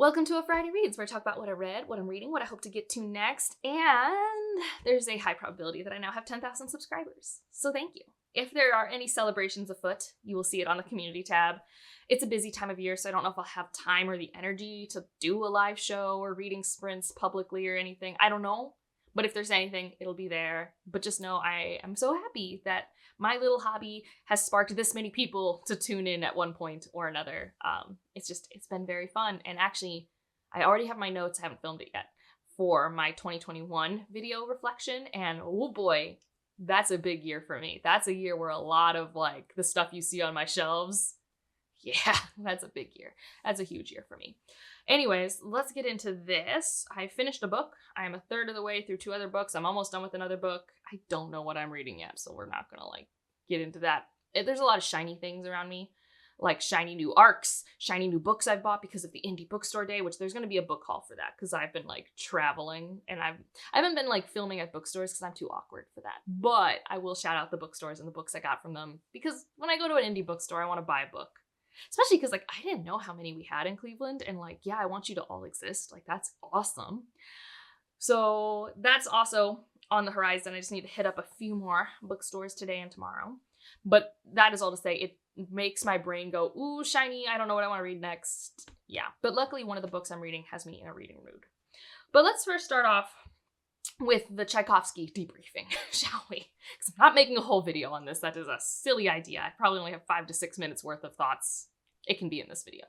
Welcome to A Friday Reads, where I talk about what I read, what I'm reading, what I hope to get to next, and there's a high probability that I now have 10,000 subscribers. So thank you. If there are any celebrations afoot, you will see it on the community tab. It's a busy time of year, so I don't know if I'll have time or the energy to do a live show or reading sprints publicly or anything. I don't know. But if there's anything, it'll be there. But just know I am so happy that my little hobby has sparked this many people to tune in at one point or another. It's been very fun. And actually, I already have my notes. I haven't filmed it yet for my 2021 video reflection. And oh boy, that's a big year for me. That's a year where a lot of like the stuff you see on my shelves. Yeah, that's a big year. That's a huge year for me. Anyways, let's get into this. I finished a book. I'm a third of the way through 2 other books. I'm almost done with another book. I don't know what I'm reading yet, so we're not gonna like get into that. There's a lot of shiny things around me, like shiny new arcs, shiny new books I've bought because of the indie bookstore day, which there's gonna be a book haul for that because I've been like traveling and I haven't been like filming at bookstores because I'm too awkward for that. But I will shout out the bookstores and the books I got from them because when I go to an indie bookstore, I want to buy a book. Especially because, like, I didn't know how many we had in Cleveland. And, like, yeah, I want you to all exist. Like, that's awesome. So that's also on the horizon. I just need to hit up a few more bookstores today and tomorrow. But that is all to say, it makes my brain go, ooh, shiny. I don't know what I want to read next. Yeah. But luckily, one of the books I'm reading has me in a reading mood. But let's first start off with the Tchaikovsky debriefing, shall we? Because I'm not making a whole video on this. That is a silly idea. I probably only have 5 to 6 minutes worth of thoughts. It can be in this video.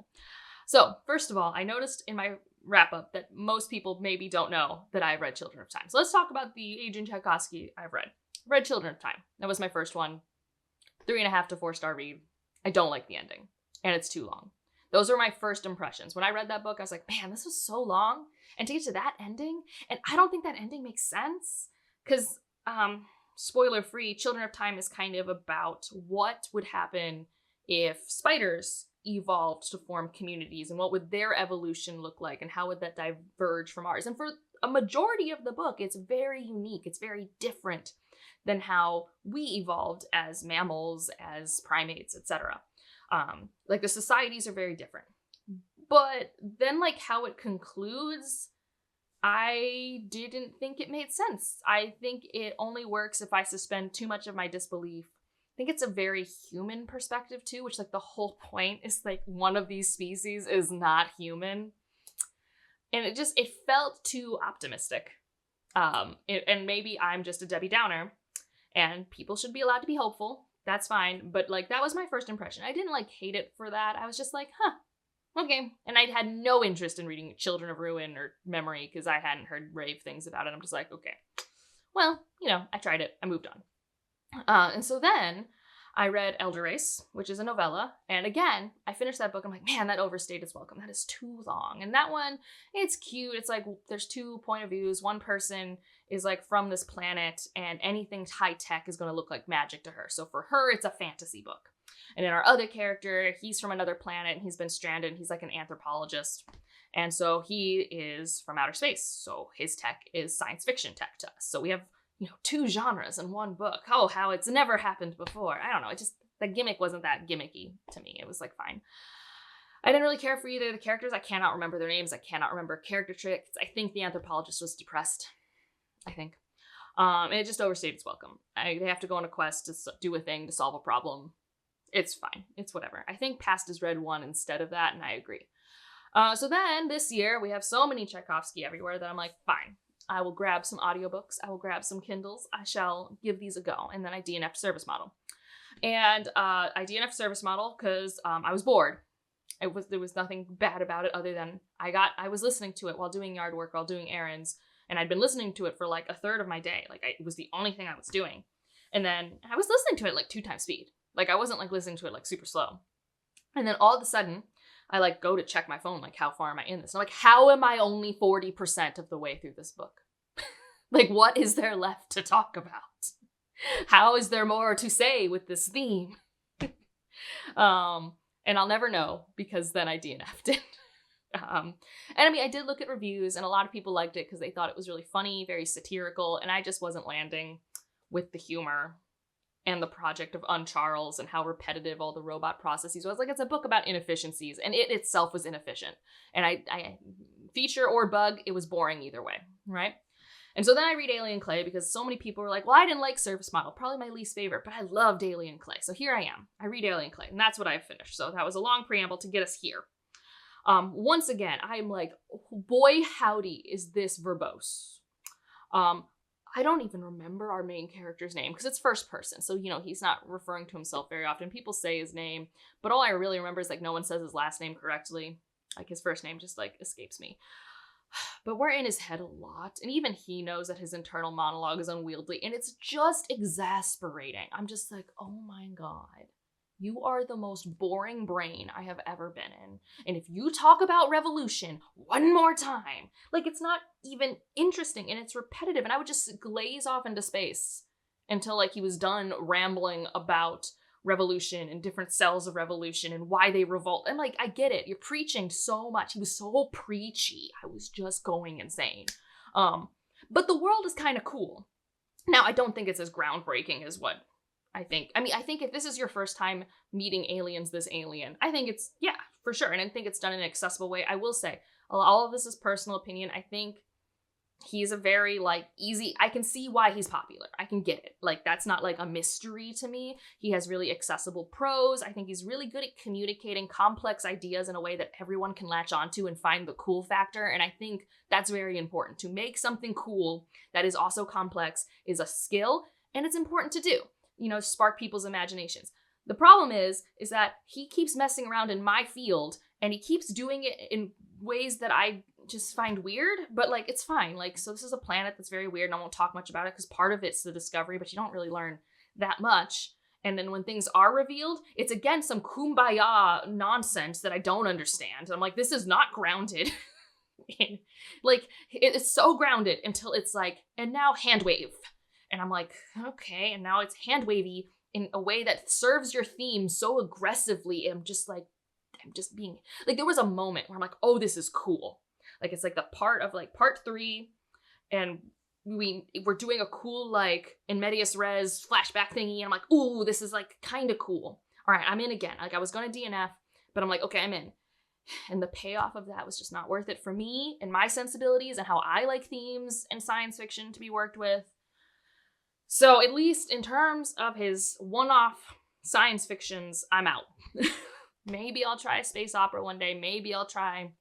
So, first of all, I noticed in my wrap-up that most people maybe don't know that I've read Children of Time. So let's talk about the Adrian Tchaikovsky I've read. Read Children of Time. That was my first one. 3.5 to 4 star read. I don't like the ending. And it's too long. Those were my first impressions. When I read that book, I was like, man, this was so long. And to get to that ending, and I don't think that ending makes sense. Because, spoiler free, Children of Time is kind of about what would happen if spiders evolved to form communities and what would their evolution look like and how would that diverge from ours. And for a majority of the book, it's very unique. It's very different than how we evolved as mammals, as primates, etc. Like the societies are very different. But then like how it concludes, I didn't think it made sense. I think it only works if I suspend too much of my disbelief. I think it's a very human perspective too, which like the whole point is like one of these species is not human. And it felt too optimistic. And maybe I'm just a Debbie Downer and people should be allowed to be hopeful. That's fine. But like, that was my first impression. I didn't like hate it for that. I was just like, okay. And I had no interest in reading Children of Ruin or Memory because I hadn't heard rave things about it. I'm just like, okay, well, I tried it. I moved on. And so then I read Elder Race, which is a novella. And again, I finished that book. I'm like, man, that overstayed its welcome. That is too long. And that one, it's cute. It's like there's 2 point of views. One person is like from this planet and anything high tech is going to look like magic to her. So for her, it's a fantasy book. And then our other character, he's from another planet and he's been stranded and he's like an anthropologist. And so he is from outer space. So his tech is science fiction tech to us. So we have 2 genres in one book. Oh, how it's never happened before. I don't know. The gimmick wasn't that gimmicky to me. It was like, fine. I didn't really care for either of the characters. I cannot remember their names. I cannot remember character traits. I think the anthropologist was depressed. I think. And it just overstayed its welcome. They have to go on a quest to do a thing to solve a problem. It's fine. It's whatever. I think Past is read 1 instead of that, and I agree. So then this year, we have so many Tchaikovsky everywhere that I'm like, fine. I will grab some audiobooks. I will grab some Kindles. I shall give these a go. And then I DNF'd service model. And I DNF'd service model because I was bored. There was nothing bad about it other than I was listening to it while doing yard work, while doing errands. And I'd been listening to it for like a third of my day. Like it was the only thing I was doing. And then I was listening to it like 2 times speed. Like I wasn't like listening to it like super slow. And then all of a sudden, I like go to check my phone, like how far am I in this? And I'm like, how am I only 40% of the way through this book? Like, what is there left to talk about? How is there more to say with this theme? And I'll never know because then I DNF'd it. And I mean, I did look at reviews and a lot of people liked it because they thought it was really funny, very satirical, and I just wasn't landing with the humor. and the project of Uncharles and how repetitive all the robot processes was. Like, it's a book about inefficiencies, and it itself was inefficient. And I feature or bug, it was boring either way, right? And so then I read Alien Clay because so many people were like, well, I didn't like Surface Model, probably my least favorite, but I loved Alien Clay. So here I am. I read Alien Clay, and that's what I finished. So that was a long preamble to get us here. Once again, I'm like, boy howdy, is this verbose. I don't even remember our main character's name because it's first person. So, you know, he's not referring to himself very often. People say his name, but all I really remember is like no one says his last name correctly. Like his first name just like escapes me. But we're in his head a lot. And even he knows that his internal monologue is unwieldy. And it's just exasperating. I'm just like, oh my God. You are the most boring brain I have ever been in. And if you talk about revolution one more time, like it's not even interesting and it's repetitive. And I would just glaze off into space until like he was done rambling about revolution and different cells of revolution and why they revolt. And like, I get it. You're preaching so much. He was so preachy. I was just going insane. But the world is kind of cool. Now, I don't think it's as groundbreaking as what I think if this is your first time meeting aliens this alien, I think it's, yeah, for sure. And I think it's done in an accessible way. I will say, all of this is personal opinion. I think he's a very, like, easy, I can see why he's popular. I can get it. Like, that's not, like, a mystery to me. He has really accessible prose. I think he's really good at communicating complex ideas in a way that everyone can latch onto and find the cool factor. And I think that's very important. To make something cool that is also complex is a skill, and it's important to do. You know, spark people's imaginations. The problem is that he keeps messing around in my field and he keeps doing it in ways that I just find weird, but like, it's fine. Like, so this is a planet that's very weird and I won't talk much about it because part of it's the discovery, but you don't really learn that much. And then when things are revealed, it's again some kumbaya nonsense that I don't understand. I'm like, this is not grounded. Like, it's so grounded until it's like, and now hand wave. And I'm like, okay, and now it's hand wavy in a way that serves your theme so aggressively. I'm just being, like, there was a moment where I'm like, oh, this is cool. Like, it's like the part of like part 3, and we're doing a cool, like, in medias res flashback thingy, and I'm like, ooh, this is like kind of cool. All right, I'm in again. Like, I was going to DNF, but I'm like, okay, I'm in. And the payoff of that was just not worth it for me and my sensibilities and how I like themes and science fiction to be worked with. So at least in terms of his one-off science fictions, I'm out. Maybe I'll try space opera one day. Maybe I'll try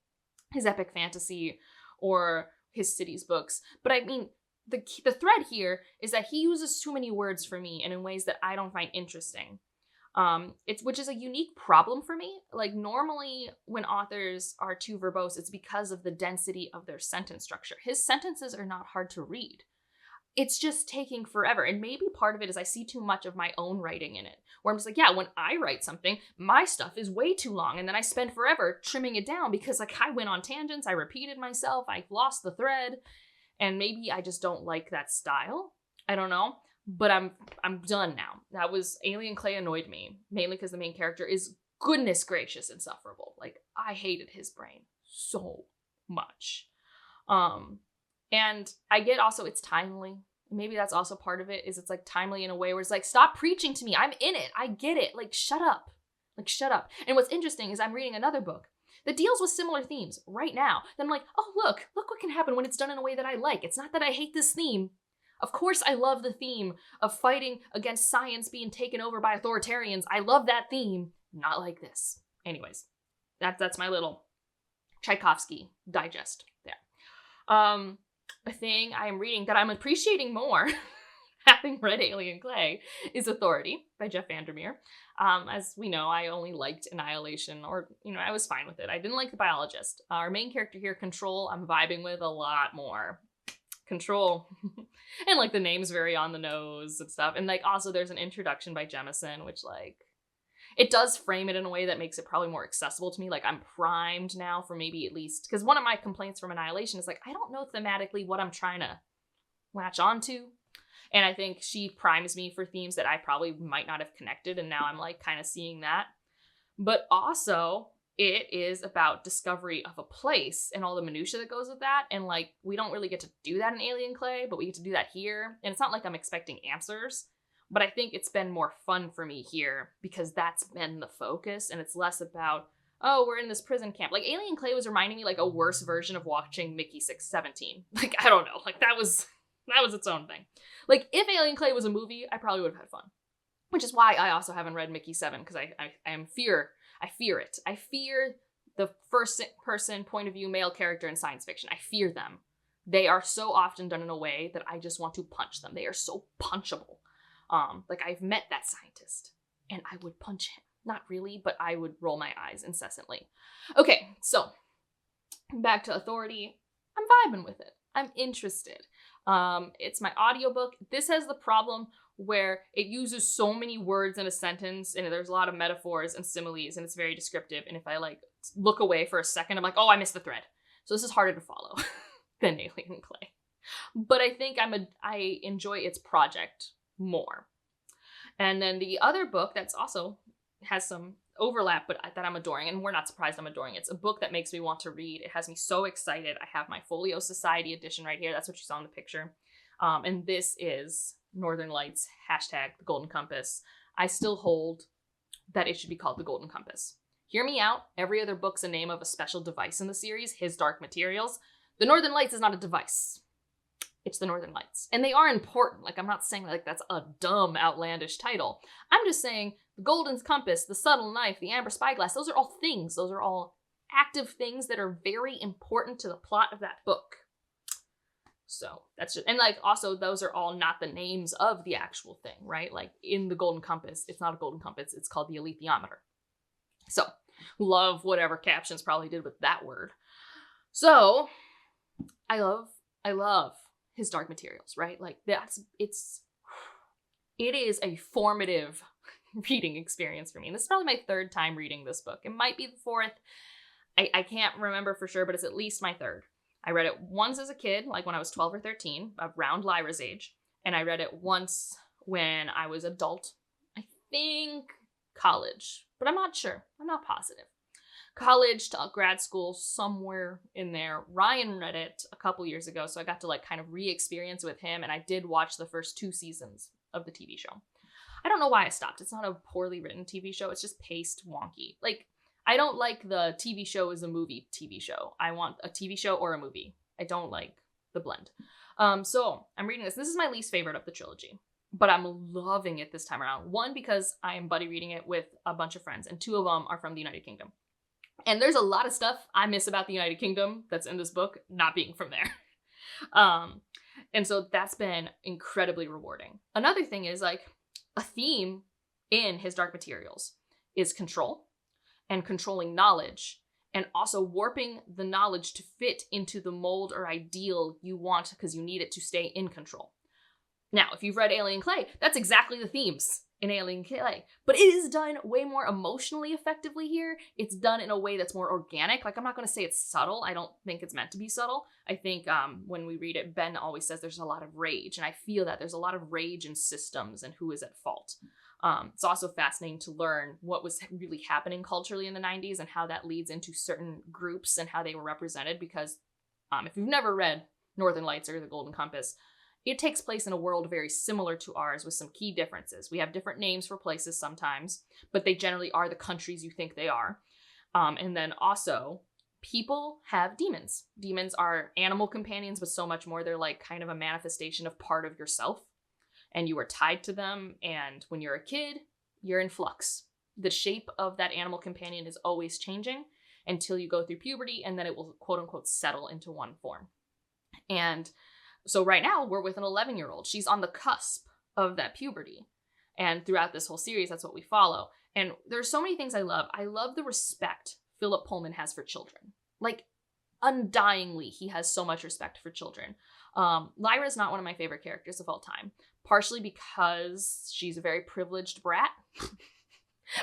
his epic fantasy or his cities books. But I mean, the thread here is that he uses too many words for me and in ways that I don't find interesting. Which is a unique problem for me. Like, normally when authors are too verbose, it's because of the density of their sentence structure. His sentences are not hard to read. It's just taking forever. And maybe part of it is I see too much of my own writing in it, where I'm just like, yeah, when I write something, my stuff is way too long. And then I spend forever trimming it down because, like, I went on tangents, I repeated myself, I lost the thread. And maybe I just don't like that style. I don't know. But I'm done now. That was, Alien Clay annoyed me, mainly because the main character is, goodness gracious, insufferable. Like, I hated his brain so much. And I get also it's timely. Maybe that's also part of it, is it's like timely in a way where it's like, stop preaching to me. I'm in it. I get it. Like, shut up. Like, shut up. And what's interesting is I'm reading another book that deals with similar themes right now. Then I'm like, oh, look what can happen when it's done in a way that I like. It's not that I hate this theme. Of course I love the theme of fighting against science being taken over by authoritarians. I love that theme. Not like this. Anyways, that's my little Tchaikovsky digest there. A thing I am reading that I'm appreciating more, having read Alien Clay, is Authority by Jeff Vandermeer. As we know, I only liked Annihilation, or, you know, I was fine with it. I didn't like The Biologist. Our main character here, Control, I'm vibing with a lot more. Control. And, like, the name's very on the nose and stuff. And, like, also there's an introduction by Jemison, which, like, it does frame it in a way that makes it probably more accessible to me. Like, I'm primed now for maybe at least, because one of my complaints from Annihilation is like, I don't know thematically what I'm trying to latch onto. And I think she primes me for themes that I probably might not have connected. And now I'm like kind of seeing that. But also it is about discovery of a place and all the minutia that goes with that. And like, we don't really get to do that in Alien Clay, but we get to do that here. And it's not like I'm expecting answers, But I think it's been more fun for me here because that's been the focus, and it's less about, oh, we're in this prison camp. Like, Alien Clay was reminding me like a worse version of watching Mickey 617. Like, I don't know. Like, that was its own thing. Like, if Alien Clay was a movie, I probably would have had fun. Which is why I also haven't read Mickey 7, because I fear it. I fear the first person point of view male character in science fiction. I fear them. They are so often done in a way that I just want to punch them. They are so punchable. Like, I've met that scientist and I would punch him. Not really, but I would roll my eyes incessantly. Okay, so back to Authority. I'm vibing with it. I'm interested. It's my audiobook. This has the problem where it uses so many words in a sentence, and there's a lot of metaphors and similes, and it's very descriptive. And if I like look away for a second, I'm like, oh, I missed the thread. So this is harder to follow than Alien Clay. But I think I enjoy its project more. And then the other book that's also has some overlap, but that I'm adoring, and we're not surprised I'm adoring it. It's a book that makes me want to read. It has me so excited. I have my Folio Society edition right here. That's what you saw in the picture. And this is Northern Lights, #The Golden Compass. I still hold that it should be called The Golden Compass. Hear me out. Every other book's a name of a special device in the series, His Dark Materials. The Northern Lights is not a device. It's the Northern Lights. And they are important. Like, I'm not saying like that's a dumb, outlandish title. I'm just saying the Golden Compass, the Subtle Knife, the Amber Spyglass, those are all things. Those are all active things that are very important to the plot of that book. So that's just, and like also those are all not the names of the actual thing, right? Like in the Golden Compass, it's not a Golden Compass, it's called the Alethiometer. So love whatever captions probably did with that word. So I love His Dark Materials, right? Like it is a formative reading experience for me. And this is probably my third time reading this book. It might be the fourth. I can't remember for sure, but it's at least my third. I read it once as a kid, like when I was 12 or 13, around Lyra's age. And I read it once when I was adult. I think college, but I'm not sure. I'm not positive. College to grad school, somewhere in there. Ryan read it a couple years ago, so I got to like kind of re-experience with him, and I did watch the first 2 seasons of the TV show. I don't know why I stopped. It's not a poorly written TV show. It's just paced wonky. Like, I don't like the TV show as a movie TV show. I want a TV show or a movie. I don't like the blend. So I'm reading this. This is my least favorite of the trilogy, but I'm loving it this time around. 1, because I am buddy reading it with a bunch of friends, and 2 of them are from the United Kingdom. And there's a lot of stuff I miss about the United Kingdom that's in this book, not being from there. And so that's been incredibly rewarding. Another thing is, like, a theme in His Dark Materials is control and controlling knowledge, and also warping the knowledge to fit into the mold or ideal you want because you need it to stay in control. Now, if you've read Alien Clay, that's exactly the themes in Alien Clay, but it is done way more emotionally effectively here. It's done in a way that's more organic. Like, I'm not going to say it's subtle. I don't think it's meant to be subtle. I think when we read it, Ben always says there's a lot of rage, and I feel that there's a lot of rage in systems and who is at fault. It's also fascinating to learn what was really happening culturally in the 90s and how that leads into certain groups and how they were represented, because if you've never read Northern Lights or The Golden Compass, it takes place in a world very similar to ours with some key differences. We have different names for places sometimes, but they generally are the countries you think they are. And then also, people have demons. Demons are animal companions, but so much more. They're like kind of a manifestation of part of yourself, and you are tied to them. And when you're a kid, you're in flux. The shape of that animal companion is always changing until you go through puberty, and then it will quote unquote settle into one form. And so right now we're with an 11-year-old. She's on the cusp of that puberty. And throughout this whole series, that's what we follow. And there's so many things I love. I love the respect Philip Pullman has for children. Like, undyingly, he has so much respect for children. Lyra is not one of my favorite characters of all time, partially because she's a very privileged brat.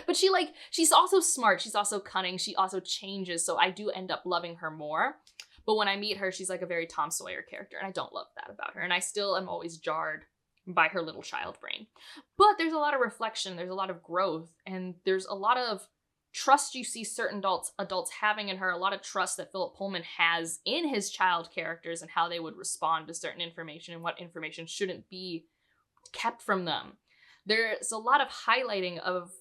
But she's also smart. She's also cunning. She also changes. So I do end up loving her more. But when I meet her, she's like a very Tom Sawyer character, and I don't love that about her. And I still am always jarred by her little child brain. But there's a lot of reflection, there's a lot of growth, and there's a lot of trust you see certain adults having in her, a lot of trust that Philip Pullman has in his child characters and how they would respond to certain information and what information shouldn't be kept from them. There's a lot of highlighting of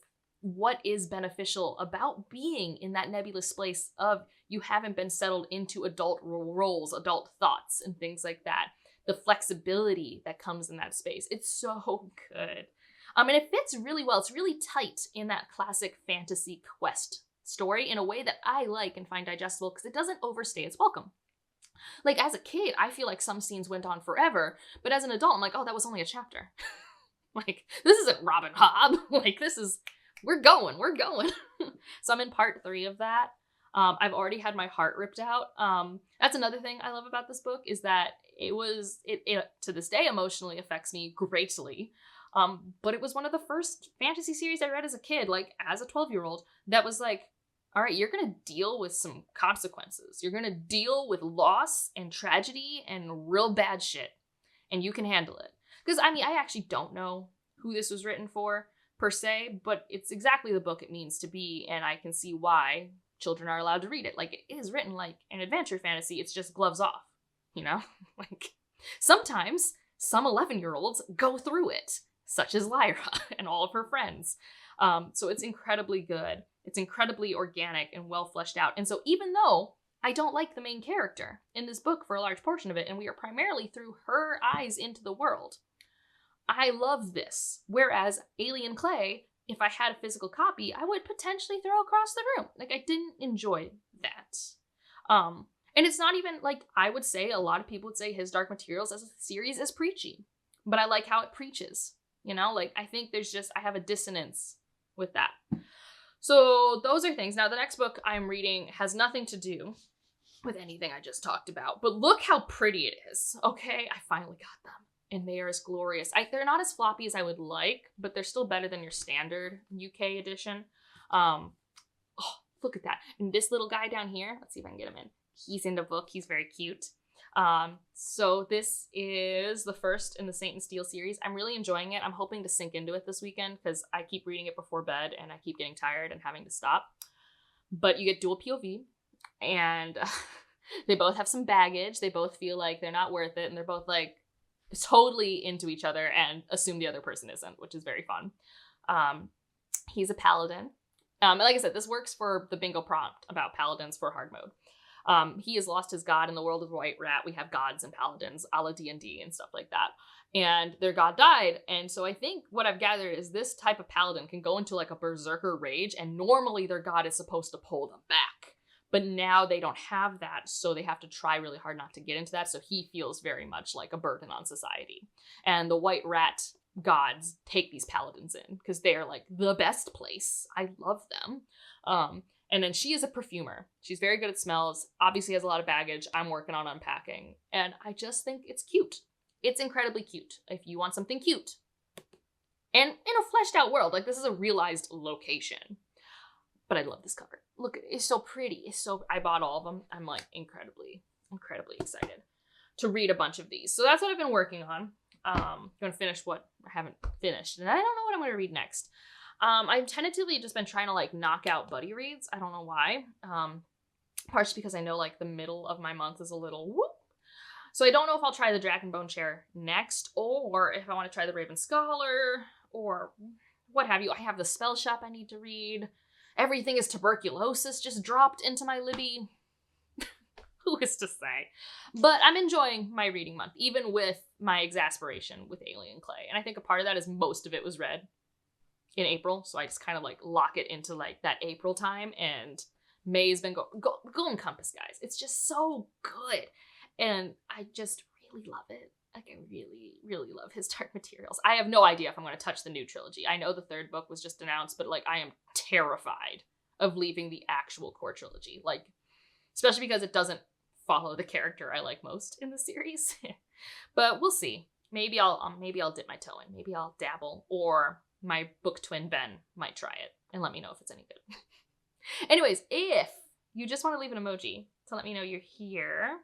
what is beneficial about being in that nebulous place of you haven't been settled into adult roles, adult thoughts, and things like that. The flexibility that comes in that space. It's so good. And it fits really well. It's really tight in that classic fantasy quest story in a way that I like and find digestible because it doesn't overstay its welcome. Like, as a kid, I feel like some scenes went on forever, but as an adult, I'm like, oh, that was only a chapter. Like, this isn't Robin Hobb. Like, we're going. So I'm in part 3 of that. I've already had my heart ripped out. That's another thing I love about this book is that it to this day emotionally affects me greatly. But it was one of the first fantasy series I read as a kid, like as a 12-year-old, that was like, all right, you're going to deal with some consequences. You're going to deal with loss and tragedy and real bad shit, and you can handle it. Because, I mean, I actually don't know who this was written for, per se, but it's exactly the book it means to be, and I can see why children are allowed to read it. Like, it is written like an adventure fantasy, it's just gloves off, you know? Like, sometimes some 11-year-olds go through it, such as Lyra and all of her friends. So it's incredibly good. It's incredibly organic and well fleshed out. And so even though I don't like the main character in this book for a large portion of it, and we are primarily through her eyes into the world, I love this. Whereas Alien Clay, if I had a physical copy, I would potentially throw across the room. Like, I didn't enjoy that. And it's not even, like, I would say, a lot of people would say His Dark Materials as a series is preachy. But I like how it preaches. You know, like, I think I have a dissonance with that. So those are things. Now, the next book I'm reading has nothing to do with anything I just talked about. But look how pretty it is. Okay, I finally got them. And they are as glorious. They're not as floppy as I would like, but they're still better than your standard UK edition. Oh, look at that. And this little guy down here, let's see if I can get him in. He's in the book. He's very cute. So this is the first in the Saint and Steel series. I'm really enjoying it. I'm hoping to sink into it this weekend because I keep reading it before bed and I keep getting tired and having to stop. But you get dual POV and they both have some baggage. They both feel like they're not worth it and they're both like totally into each other and assume the other person isn't, which is very fun. He's a paladin. Like I said, this works for the bingo prompt about paladins for hard mode. He has lost his god in the world of White Rat. We have gods and paladins, a la D&D and stuff like that. And their god died. And so I think what I've gathered is this type of paladin can go into like a berserker rage. And normally their god is supposed to pull them back. But now they don't have that. So they have to try really hard not to get into that. So he feels very much like a burden on society. And the White Rat gods take these paladins in because they are like the best place. I love them. And then she is a perfumer. She's very good at smells, obviously has a lot of baggage. I'm working on unpacking. And I just think it's cute. It's incredibly cute. If you want something cute. And in a fleshed out world, like this is a realized location. But I love this cover. Look, it's so pretty. I bought all of them. I'm like incredibly excited to read a bunch of these. So that's what I've been working on. I'm going to finish what I haven't finished. And I don't know what I'm going to read next. I've tentatively just been trying to like knock out buddy reads. I don't know why. Partially because I know like the middle of my month is a little whoop. So I don't know if I'll try the Dragonbone Chair next or if I want to try the Raven Scholar or what have you. I have the Spell Shop I need to read. Everything is Tuberculosis just dropped into my Libby. Who is to say? But I'm enjoying my reading month, even with my exasperation with Alien Clay. And I think a part of that is most of it was read in April, so I just kind of like lock it into like that April time, and May's been Golden Compass, guys. It's just so good, and I just really love it. Like I really love His Dark Materials. I have no idea if I'm going to touch the new trilogy. I know the third book was just announced, but like I am terrified of leaving the actual core trilogy, like especially because it doesn't follow the character I like most in the series. But we'll see. Maybe I'll dip my toe in. Maybe I'll dabble, or my book twin Ben might try it and let me know if it's any good. Anyways, if you just want to leave an emoji to let me know you're here,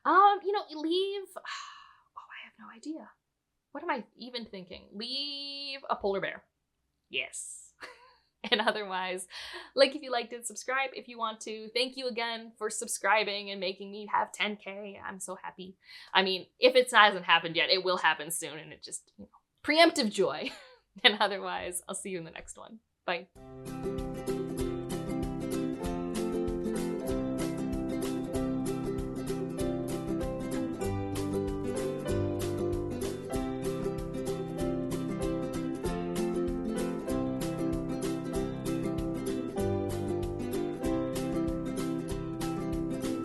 leave. Oh, I have no idea. What am I even thinking? Leave a polar bear. Yes. And otherwise, like if you liked it, subscribe if you want to. Thank you again for subscribing and making me have 10K. I'm so happy. I mean, if it hasn't happened yet, it will happen soon, and it just, preemptive joy. And otherwise, I'll see you in the next one. Bye.